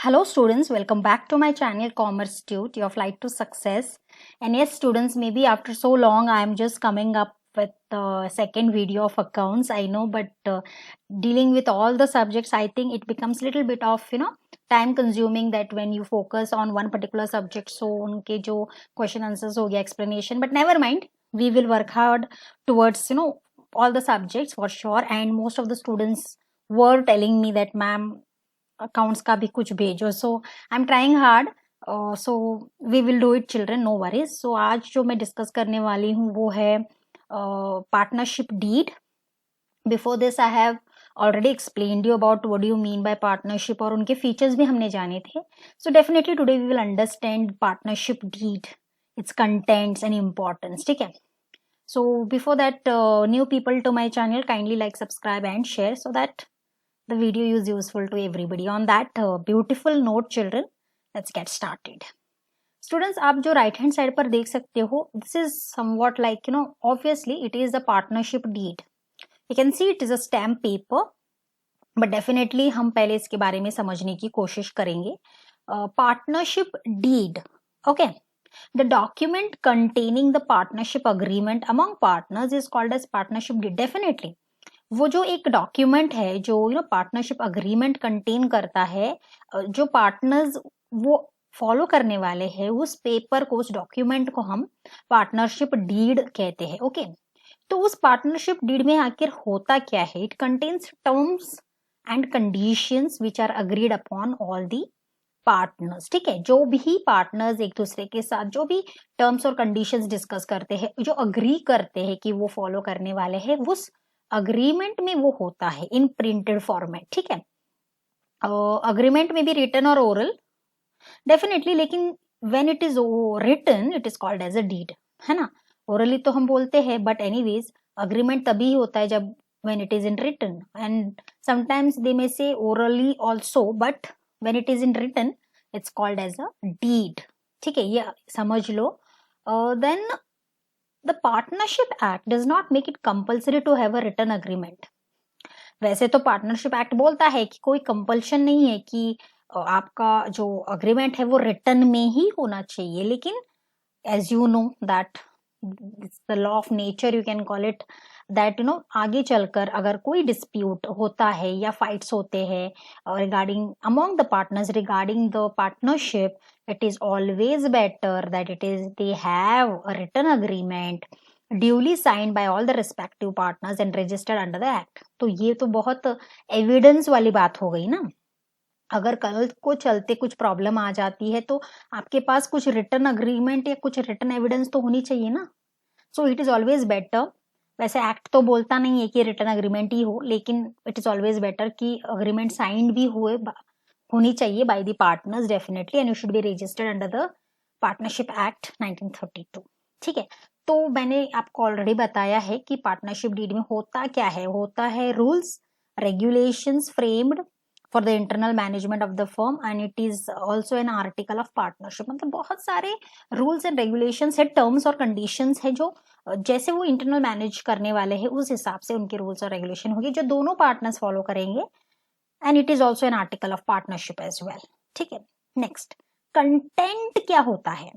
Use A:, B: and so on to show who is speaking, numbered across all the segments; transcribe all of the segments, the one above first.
A: Hello students, welcome back to my channel Commerce Tute, your flight to success. And yes students, maybe after so long I am just coming up with the second video of accounts. I know, but dealing with all the subjects, I think it becomes little bit of time consuming that when you focus on one particular subject. So unke jo question answers ho gaya, explanation, but never mind, we will work hard towards all the subjects for sure. And most of the students were telling me that ma'am accounts का भी कुछ भेजो. So I am trying hard. So we will do it children, no worries. So आज जो मैं discuss करने वाली हूँ वो है partnership deed. Before this I have already explained you about what do you mean by partnership और उनके फीचर्स भी हमने जाने थे. So definitely today we will understand partnership deed, its contents and importance. ठीक है. So before that, new people to my channel, kindly like, subscribe and share so that the video is useful to everybody. On that beautiful note children, let's get started. Students, आप जो right hand side पर देख सकते हो, this is somewhat like obviously it is the partnership deed. You can see it is a stamp paper, but definitely हम पहले इसके बारे में समझने की कोशिश करेंगे. Partnership deed, okay. The document containing the partnership agreement among partners is called as partnership deed. Definitely वो जो एक डॉक्यूमेंट है जो पार्टनरशिप अग्रीमेंट कंटेन करता है, जो पार्टनर्स वो फॉलो करने वाले हैं, उस पेपर को, उस डॉक्यूमेंट को हम पार्टनरशिप डीड कहते हैं. ओके. तो उस पार्टनरशिप डीड में आखिर होता क्या है? It contains terms and conditions which are agreed upon all the partners. ठीक है. जो भी पार्टनर्स एक दूसरे के साथ जो भी टर्म्स और कंडीशंस डिस्कस करते हैं, जो अग्री करते हैं कि वो फॉलो करने वाले हैं, उस अग्रीमेंट में वो होता है इन प्रिंटेड फॉर्मेट. ठीक है. अग्रीमेंट में भी रिटन और ओरल डेफिनेटली, लेकिन when it is written it is called as a deed, है ना. ओरली तो हम बोलते हैं, बट एनीवेज अग्रीमेंट तभी होता है जब when it is in written, and sometimes they may say orally also, but when it is in written it's called as a deed. ठीक है, ये समझ लो. Then The Partnership Act does not make it compulsory to have a written agreement. वैसे तो partnership act बोलता है कि कोई कंपल्शन नहीं है कि आपका जो अग्रीमेंट है वो रिटन में ही होना चाहिए, लेकिन as you know that the law of nature, you can call it that, आगे चलकर अगर कोई डिस्प्यूट होता है या फाइट्स होते हैं regarding among the partners regarding the partnership, it is always better that they have a written agreement duly signed by all the respective partners and registered under the act. तो ये तो बहुत evidence वाली बात हो गई ना. अगर कल को चलते कुछ प्रॉब्लम आ जाती है तो आपके पास कुछ रिटन अग्रीमेंट या कुछ रिटन एविडेंस तो होनी चाहिए ना. So it is always better. वैसे एक्ट तो बोलता नहीं है कि रिटन अग्रीमेंट ही हो, लेकिन इट इज ऑलवेज बेटर कि अग्रीमेंट साइंड भी होनी चाहिए by the partners definitely, and you should be registered under the partnership act 1932. ठीक है. तो मैंने आपको ऑलरेडी बताया है कि पार्टनरशिप डीड में होता क्या है. होता है rules regulations framed for the internal management of the firm, and it is also an article of partnership. मतलब बहुत सारे रूल्स एंड रेगुलेशंस है, टर्म्स और कंडीशंस है, जो जैसे वो इंटरनल मैनेज करने वाले हैं उस हिसाब से उनके रूल्स और रेगुलेशन होगी, जो दोनों पार्टनर्स फॉलो करेंगे. And it is also an article of partnership as well. ठीक है. Next, content क्या होता है?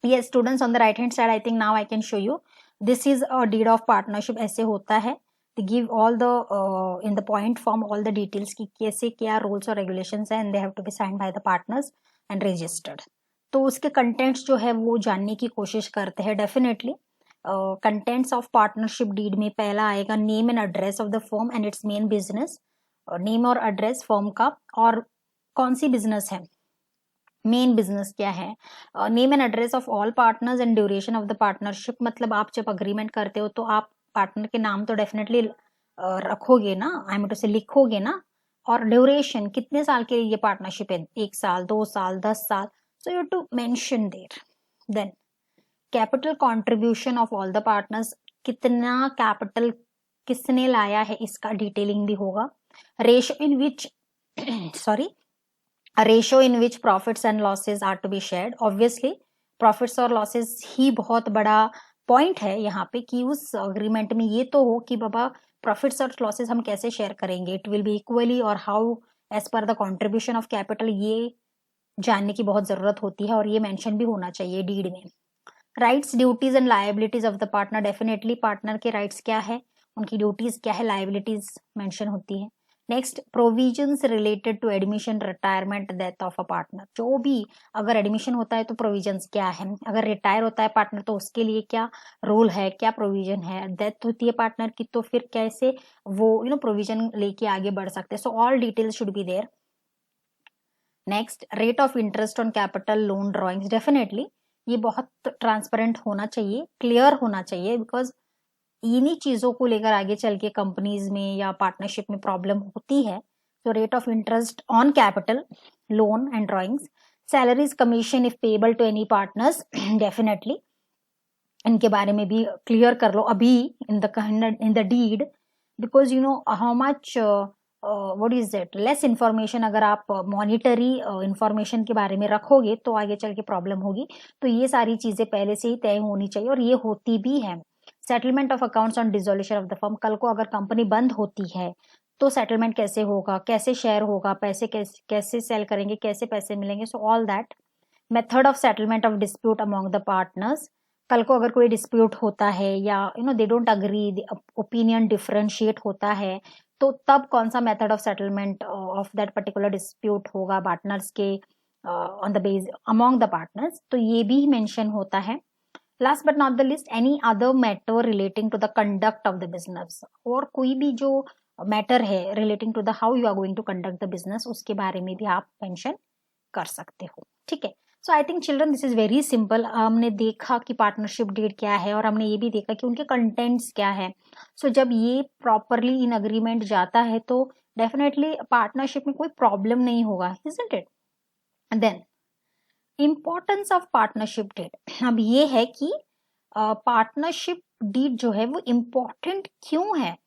A: Yes, students, on the right hand side, I think now I can show you. This is a deed of partnership. ऐसे होता है. They give all the in the point form all the details कि कैसे क्या rules और regulations हैं, and they have to be signed by the partners and registered. तो उसके contents जो है वो जानने की कोशिश करते हैं definitely. Contents of partnership deed में पहला आएगा name and address of the firm and its main business. Name और एड्रेस फर्म का और कौन सी बिजनेस है, मेन बिजनेस क्या है. Name and address of all partners and duration of the partnership. मतलब आप जब अग्रीमेंट करते हो तो आप पार्टनर के नाम तो डेफिनेटली रखोगे ना, आई मीन टू से लिखोगे ना. और ड्यूरेशन, कितने साल के ये पार्टनरशिप है, 1 साल, 2 साल, 10 साल. So you to mention there. Then capital contribution of all the partners. कितना कैपिटल किसने लाया है इसका डिटेलिंग भी होगा. ratio in which profits and losses are to be shared. Obviously profits और losses ही बहुत बड़ा पॉइंट है यहाँ पे कि उस अग्रीमेंट में ये तो हो कि बाबा प्रॉफिट्स और लॉसेस हम कैसे शेयर करेंगे. इट विल बी इक्वली और हाउ एज पर द कॉन्ट्रीब्यूशन ऑफ कैपिटल, ये जानने की बहुत जरूरत होती है और ये मेंशन भी होना चाहिए डीड में। Rights, duties and liabilities of the partner, definitely partner के राइट्स क्या है, उनकी ड्यूटीज क्या है, लायबिलिटीज मेंशन होती है। Next, provisions related to admission, retirement, death of a partner, जो भी अगर एडमिशन होता है तो प्रोविजंस क्या है, अगर रिटायर होता है पार्टनर तो उसके लिए क्या रूल है, क्या प्रोविजन है, डेथ होती है पार्टनर की तो फिर कैसे वो प्रोविजन लेके आगे बढ़ सकते हैं। So all details should be there. Next, rate of interest on capital loan drawings, definitely ये बहुत ट्रांसपेरेंट होना चाहिए, क्लियर होना चाहिए, बिकॉज इन्हीं चीजों को लेकर आगे चल के कंपनीज में या पार्टनरशिप में प्रॉब्लम होती है। तो rate of interest on capital loan and drawings, salaries, commission if payable to any partners, definitely इनके बारे में भी क्लियर कर लो अभी in the deed, because you know how much what is that less information अगर आप मॉनिटरी इंफॉर्मेशन के बारे में रखोगे तो आगे चल के प्रॉब्लम होगी। तो ये सारी चीजें पहले से ही तय होनी चाहिए और ये होती भी है। Settlement of accounts on dissolution of the firm, कल को अगर कंपनी बंद होती है तो सेटलमेंट कैसे होगा, कैसे शेयर होगा, पैसे कैसे सेल करेंगे, कैसे पैसे मिलेंगे, so all that. Method of settlement of dispute among the partners, कल को अगर कोई डिस्प्यूट होता है या they don't agree, opinion differentiate होता है तो तब कौन सा method of settlement of that particular dispute होगा पार्टनर्स के on the base among the partners, तो ये भी मेंशन होता है। Last but not the least, any other matter relating to the conduct of the business, और कोई भी जो मैटर है relating to the how you are going to conduct the business उसके बारे में भी आप मेंशन कर सकते हो। ठीक है, so I think children this is very simple. हमने देखा कि पार्टनरशिप डीड क्या है और हमने ये भी देखा कि उनके कंटेंट्स क्या है। सो जब ये प्रॉपरली इन अग्रीमेंट जाता है तो डेफिनेटली पार्टनरशिप में कोई प्रॉब्लम नहीं होगा, isn't it. Then importance of partnership deed, अब ये है कि पार्टनरशिप डीड जो है वो इम्पोर्टेंट क्यों है,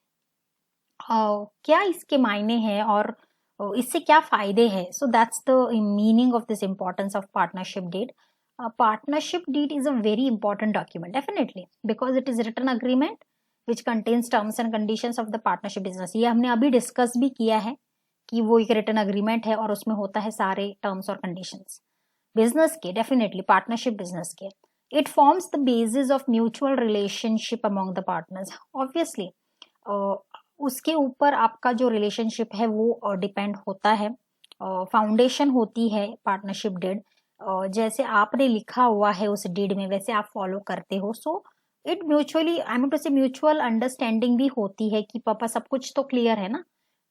A: क्या इसके मायने हैं और इससे क्या फायदे हैं। So that's the meaning of this importance of partnership deed. Partnership deed is a very important document definitely because it is written agreement which contains terms and conditions of the partnership business. ये हमने अभी discuss भी किया है कि वो एक written agreement है और उसमें होता है सारे टर्म्स और कंडीशंस बिजनेस के, डेफिनेटली पार्टनरशिप बिजनेस के। It forms the basis of mutual relationship among the partners, obviously उसके ऊपर आपका जो रिलेशनशिप है वो डिपेंड होता है, फाउंडेशन होती है पार्टनरशिप डीड। जैसे आपने लिखा हुआ है उस डीड में वैसे आप फॉलो करते हो। So it mutually I mean to say mutual understanding भी होती है कि पापा सब कुछ तो क्लियर है ना,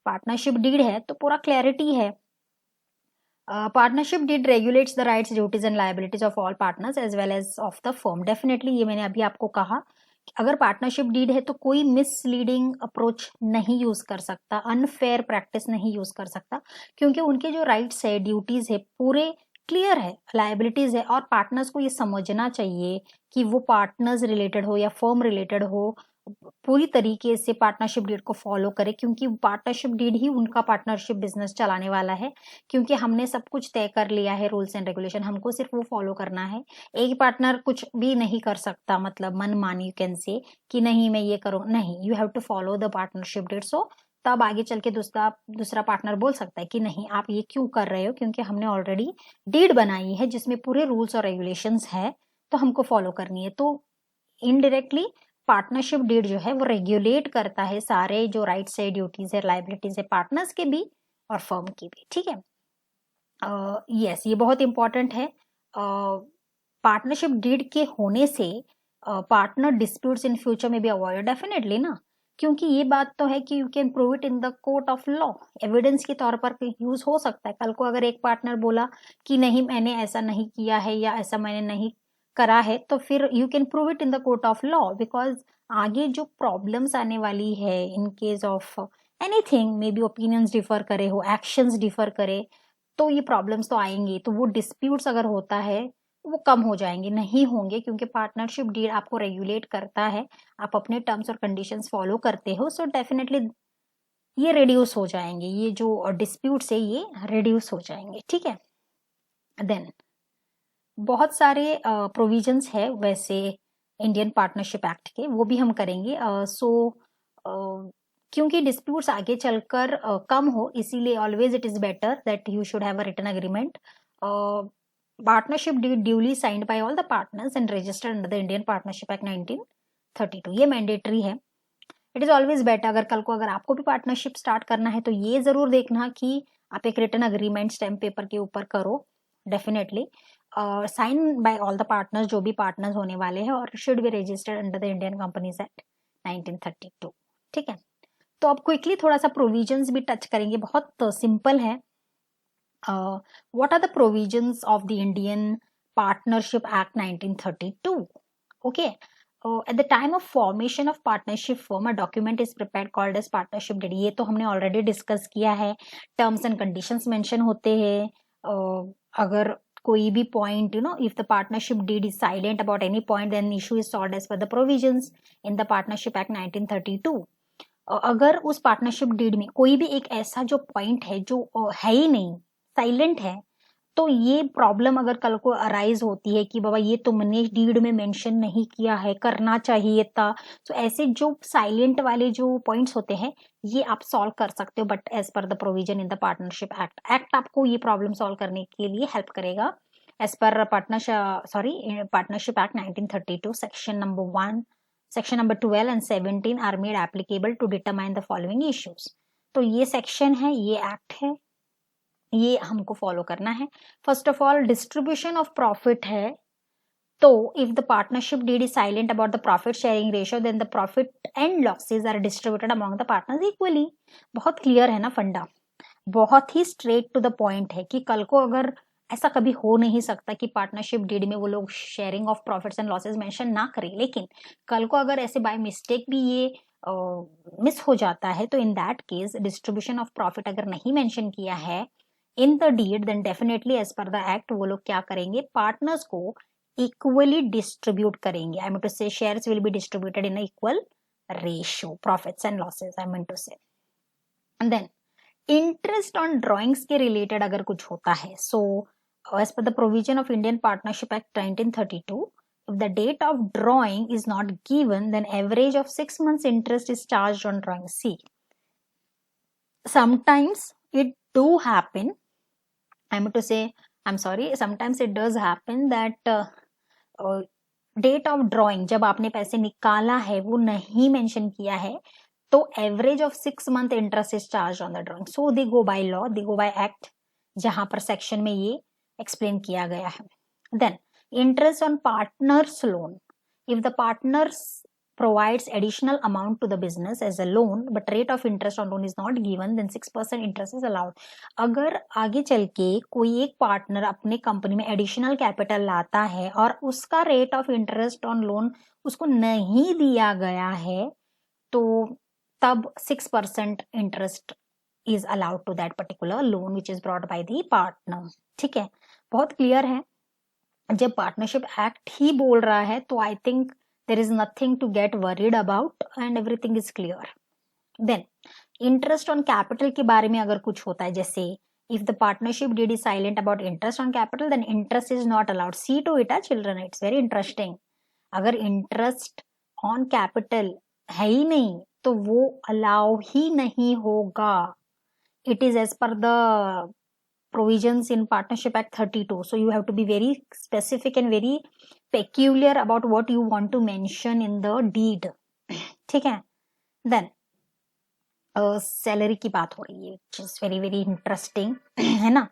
A: पार्टनरशिप डीड है तो पूरा क्लैरिटी है। Partnership deed regulates the rights, duties and liabilities of all partners as well as of the firm, definitely ये मैंने अभी आपको कहा अगर पार्टनरशिप डीड है तो कोई मिसलीडिंग अप्रोच नहीं यूज कर सकता, अनफेयर प्रैक्टिस नहीं यूज कर सकता, क्योंकि उनके जो राइट्स है, ड्यूटीज है, पूरे क्लियर है, लायबिलिटीज है। और पार्टनर्स को ये समझना चाहिए कि वो पार्टनर्स रिलेटेड हो या फर्म रिलेटेड हो, पूरी तरीके से पार्टनरशिप डीड को फॉलो करे, क्योंकि पार्टनरशिप डीड ही उनका पार्टनरशिप बिजनेस चलाने वाला है। क्योंकि हमने सब कुछ तय कर लिया है, रूल्स एंड रेगुलेशन, हमको सिर्फ वो फॉलो करना है। एक पार्टनर कुछ भी नहीं कर सकता, मतलब मन मानी यू कैन से कि नहीं मैं ये करूँ, नहीं, you have to follow the partnership deed. So तब आगे चल के दूसरा पार्टनर बोल सकता है कि नहीं आप ये क्यों कर रहे हो, क्योंकि हमने ऑलरेडी डीड बनाई है जिसमें पूरे रूल्स और रेगुलेशंस है तो हमको फॉलो करनी है। तो इनडायरेक्टली पार्टनरशिप डीड जो है वो रेगुलेट करता है सारे जो राइट्स है, ड्यूटीज है, लायबिलिटीज है, पार्टनर्स के भी और फर्म की भी। ठीक है, यस ये बहुत इंपॉर्टेंट है। पार्टनरशिप डीड के होने से पार्टनर डिस्प्यूट्स इन फ्यूचर में भी अवॉइड, डेफिनेटली ना, क्योंकि ये बात तो है कि you can prove it in the court of law, evidence के तौर पर यूज हो सकता है। कल को अगर एक पार्टनर बोला कि नहीं मैंने ऐसा नहीं किया है या ऐसा मैंने नहीं करा है तो फिर you can prove it in the court of law, because आगे जो प्रॉब्लम्स आने वाली है in case of anything, may be opinions differ करे हो, एक्शंस डिफर करे, तो ये प्रॉब्लम्स तो आएंगी। तो वो डिस्प्यूट्स अगर होता है वो कम हो जाएंगे, नहीं होंगे, क्योंकि पार्टनरशिप डीड आपको रेगुलेट करता है, आप अपने टर्म्स और कंडीशंस फॉलो करते हो। सो डेफिनेटली ये रिड्यूस हो जाएंगे, ये जो डिस्प्यूट्स है ये रिड्यूस हो जाएंगे। ठीक है, देन बहुत सारे प्रोविजंस है वैसे इंडियन पार्टनरशिप एक्ट के, वो भी हम करेंगे। सो क्योंकि डिस्प्यूट्स आगे चलकर कम हो, इसीलिए always it is better that you should have a written agreement. Partnership deed duly signed by all the partners and registered under the Indian Partnership act 1932. ये मैंडेटरी है. It is always better. अगर कल को अगर आपको भी partnership start करना है तो ये जरूर देखना कि आप एक रिटन अग्रीमेंट स्टैम्प पेपर के ऊपर करो, definitely sign by all the partners, जो भी पार्टनर्स होने वाले हैं, और should be registered under the Indian Companies Act 1932. ठीक है. तो अब क्विकली थोड़ा सा प्रोविजंस भी टच करेंगे, बहुत सिंपल है. What are the provisions of the Indian Partnership act 1932? Okay. At the time of formation of partnership firm, a document is prepared called as partnership deed. ये तो हमने ऑलरेडी डिस्कस किया है. Terms and conditions mention होते हैं. अगर कोई भी point, you know, if the partnership deed is silent about any point, then issue is solved as per the provisions in the Partnership Act 1932. अगर उस पार्टनरशिप डीड में कोई भी एक ऐसा जो पॉइंट है जो है ही नहीं, साइलेंट है, तो ये प्रॉब्लम अगर कल को अराइज होती है कि बाबा ये तुमने डीड में मेंशन नहीं किया है, करना चाहिए था, तो ऐसे जो साइलेंट वाले जो पॉइंट्स होते हैं ये आप सॉल्व कर सकते हो, बट एज पर the provision in the partnership act आपको ये प्रॉब्लम सॉल्व करने के लिए हेल्प करेगा. एज पर partnership act 1932, section number 1, section number 12 and 17 are made applicable to determine the following issues. तो ये सेक्शन है, ये एक्ट है, ये हमको फॉलो करना है. First of all distribution of profit है. तो if the partnership deed is silent about the profit sharing ratio, then the profit and losses are distributed among the partners equally. बहुत क्लियर है ना फंडा, बहुत ही स्ट्रेट टू द पॉइंट है कि कल को अगर ऐसा कभी हो नहीं सकता कि पार्टनरशिप डीड में वो लोग sharing of profits and losses mention ना करें, लेकिन कल को अगर ऐसे बाय मिस्टेक भी ये मिस हो जाता है, तो in that case distribution of profit अगर नहीं मेंशन किया है in the deed, then definitely as पर द एक्ट वो लोग क्या करेंगे, पार्टनर्स को इक्वली डिस्ट्रीब्यूट करेंगे. I mean to say shares will be distributed in equal ratio, profits and losses, I mean to say. And then interest on drawings के related अगर कुछ होता है, सो as per the provision of Indian Partnership Act 1932, if the date of drawing is not given, then average of 6 months interest is charged on drawing. See, sometimes it do happen, I'm to say, I'm sorry, sometimes it does happen that date of drawing जब आपने पैसे निकाला है वो नहीं mention किया है, तो average of 6 month interest is charged on the drawing. So they go by law, they go by act, जहां पर सेक्शन में ये एक्सप्लेन किया गया है. Then interest on partners loan. If the partners provides additional amount to the business as a loan but rate of interest on loan is not given, then 6% interest is allowed. अगर आगे चल के कोई एक partner अपने company में additional capital लाता है और उसका rate of interest on loan उसको नहीं दिया गया है, तो तब 6% interest is allowed to that particular loan which is brought by the partner. ठीक है, बहुत क्लियर है. जब पार्टनरशिप एक्ट ही बोल रहा है तो I think there is nothing to get worried about and everything is clear. Then interest on capital के बारे में अगर कुछ होता है, जैसे if the partnership deed is silent about interest on capital, then interest is not allowed. See to it children, it's very interesting. अगर interest on capital है ही नहीं तो वो अलाउ ही नहीं होगा. It is as per the provisions in Partnership Act 32. So you have to be very specific and very peculiar about what you want to mention in the deed. ठीक है. Then salary की बात हो रही है, which is very very interesting, है ना.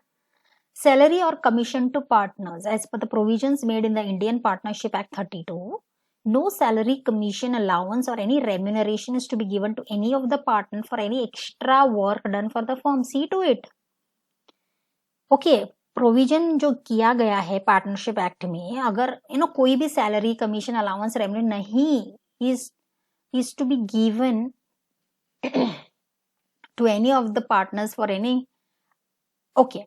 A: Salary or commission to partners as per the provisions made in the Indian Partnership Act 32. No salary, commission, allowance or any remuneration is to be given to any of the partner for any extra work done for the firm. See to it. Okay, provision जो किया गया है partnership act में, अगर कोई भी salary, commission, allowance, remuneration नहीं is to be given to any of the partners for any, okay,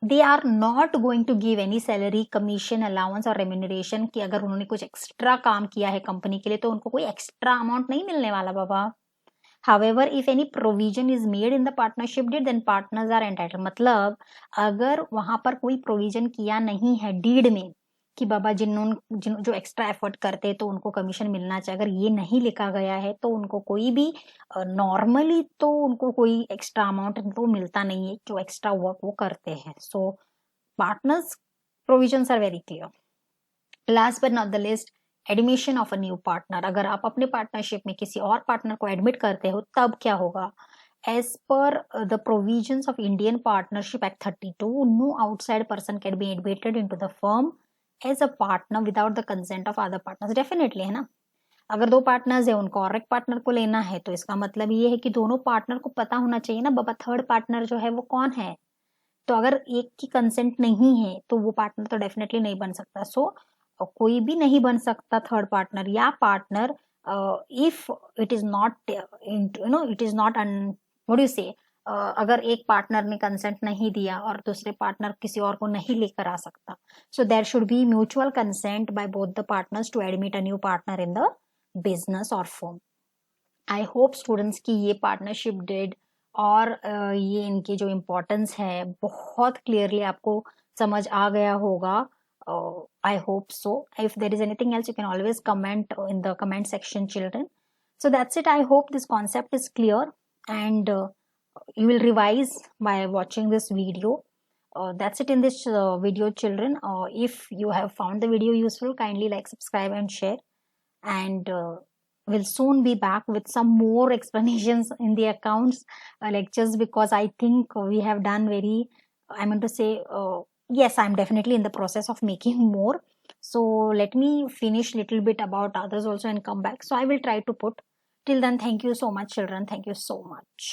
A: they are not going to give any salary, commission, allowance और remuneration कि अगर उन्होंने कुछ एक्स्ट्रा काम किया है कंपनी के लिए तो उनको कोई एक्स्ट्रा अमाउंट नहीं मिलने वाला बाबा. However, if any provision is made in the partnership deed, then partners are entitled. मतलब अगर वहां पर कोई प्रोविजन किया नहीं है डीड में कि बाबा जो एक्स्ट्रा एफर्ट करते हैं तो उनको कमीशन मिलना चाहिए, अगर ये नहीं लिखा गया है तो उनको कोई भी नॉर्मली तो उनको कोई एक्स्ट्रा अमाउंट तो मिलता नहीं है जो एक्स्ट्रा वर्क वो करते हैं. So partners provisions are very clear. Last but not the least, admission of a new partner. अगर आप अपने पार्टनरशिप में किसी और पार्टनर को एडमिट करते हो तब क्या होगा? As per the provisions of Indian Partnership Act 32, no outside person can be admitted into the firm as a partner without the consent of other partners. Definitely है ना. अगर दो पार्टनर्स है उनको और एक पार्टनर को लेना है तो इसका मतलब ये है कि दोनों पार्टनर को पता होना चाहिए ना बाबा थर्ड पार्टनर जो है वो कौन है. तो अगर एक की कंसेंट नहीं है तो वो पार्टनर तो डेफिनेटली नहीं बन सकता. सो कोई भी नहीं बन सकता थर्ड पार्टनर या partner if it is not it is not what you से. अगर एक पार्टनर ने कंसेंट नहीं दिया और दूसरे पार्टनर किसी और को नहीं लेकर आ सकता. So there should be mutual consent by both the partners to admit a new partner in the business और फर्म. आई होप स्टूडेंट्स की ये पार्टनरशिप डेड और ये इनकी जो इम्पोर्टेंस है बहुत क्लियरली आपको समझ आ गया होगा. I hope so. If there is anything else you can always comment in the comment section children. So that's it. I hope this concept is clear and you will revise by watching this video. That's it in this video, children. If you have found the video useful, kindly like, subscribe and share. And we'll soon be back with some more explanations in the accounts lectures, because I think we have done very, I mean to say, yes, I'm definitely in the process of making more. So let me finish little bit about others also and come back. So I will try to put. Till then, thank you so much, children. Thank you so much.